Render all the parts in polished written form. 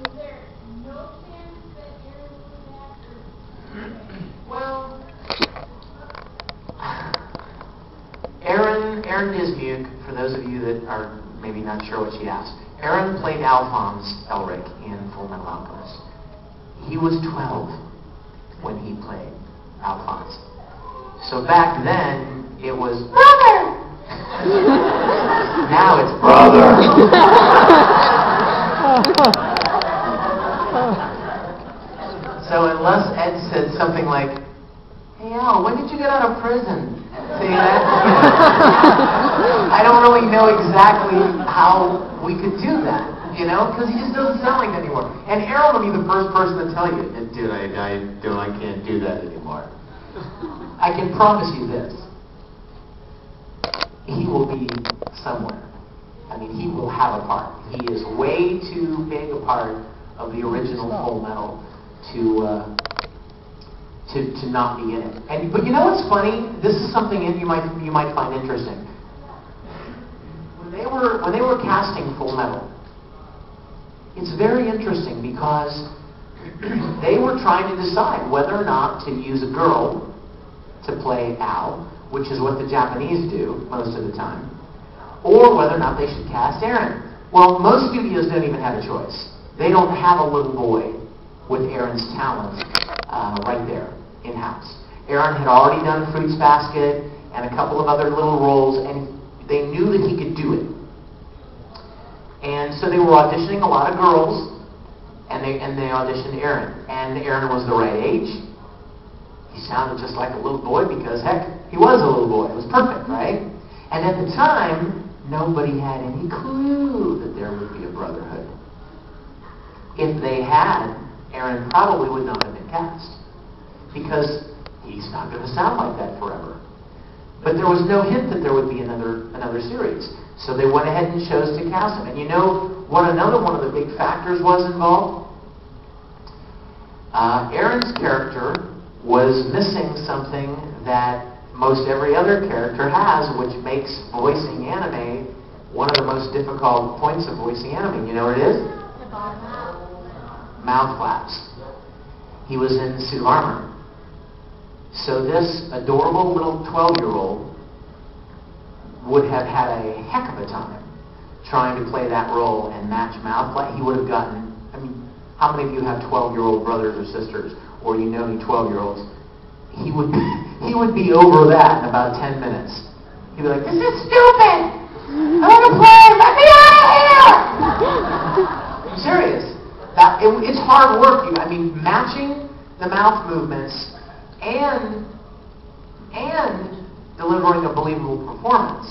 is there no chance that Aaron will be back? Well, Aaron Dismuke, for those of you that are maybe not sure what she asked, Aaron played Alphonse Elric in Full Metal Alchemist. He was 12 when he played Alphonse. So back then, it was brother! Now it's brother! So unless Ed said something like, "Hey Al, when did you get out of prison?" See that? I don't really know exactly how we could do that, because he just doesn't sound like that anymore. And Aaron will be the first person to tell you, "Dude, I can't do that anymore." I can promise you this: he will be somewhere. I mean, he will have a part. He is way too big a part of the original Full Metal to not be in it. But you know what's funny? This is something you might find interesting. When they were casting Full Metal, it's very interesting because they were trying to decide whether or not to use a girl to play Al, which is what the Japanese do most of the time, or whether or not they should cast Aaron. Well, most studios don't even have a choice. They don't have a little boy with Aaron's talent right there in-house. Aaron had already done Fruits Basket and a couple of other little roles, and they knew that he could do it. And so they were auditioning a lot of girls, and they auditioned Aaron. And Aaron was the right age. He sounded just like a little boy because, heck, he was a little boy. It was perfect, right? And at the time, nobody had any clue that there would be a brotherhood. If they had, Aaron probably would not have been cast, because he's not going to sound like that forever. But there was no hint that there would be another series. So they went ahead and chose to cast him. And you know what another one of the big factors was involved? Aaron's character was missing something that most every other character has, which makes voicing anime one of the most difficult points of voicing anime. You know what it is? Mouth flaps. He was in suit of armor. So this adorable little 12-year-old would have had a heck of a time trying to play that role and match mouth flap. He would have gotten, how many of you have 12-year-old brothers or sisters, or you know any 12-year-olds? He would be over that in about 10 minutes. He'd be like, "This is stupid! I want to play! Let me out of here!" I'm serious. It's hard work. Matching the mouth movements and delivering a believable performance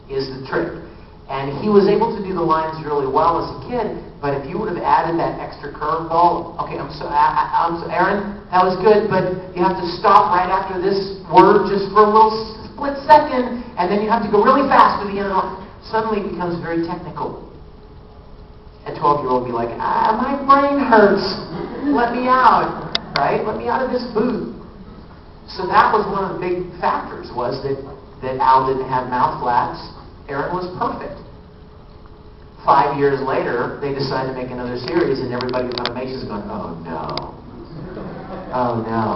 is the trick. And he was able to do the lines really well as a kid, but if you would have added that extra curveball, okay, I'm so Aaron, that was good, but you have to stop right after this word just for a little split second, and then you have to go really fast to the end of the line. Suddenly it becomes very technical. A 12-year-old would be like, my brain hurts. Let me out, right? Let me out of this booth. So that was one of the big factors, was that Al didn't have mouth flaps. Aaron was perfect. 5 years later, they decided to make another series, and everybody at Funimation is going, "Oh no. Oh no."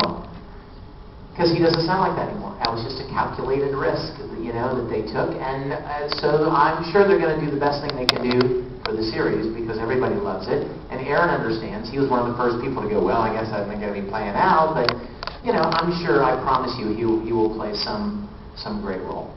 Because he doesn't sound like that anymore. That was just a calculated risk, that they took. And so I'm sure they're going to do the best thing they can do for the series, because everybody loves it. And Aaron understands. He was one of the first people to go, "Well, I guess I'm going to be playing Al," but, I'm sure, I promise you, he will play some great role.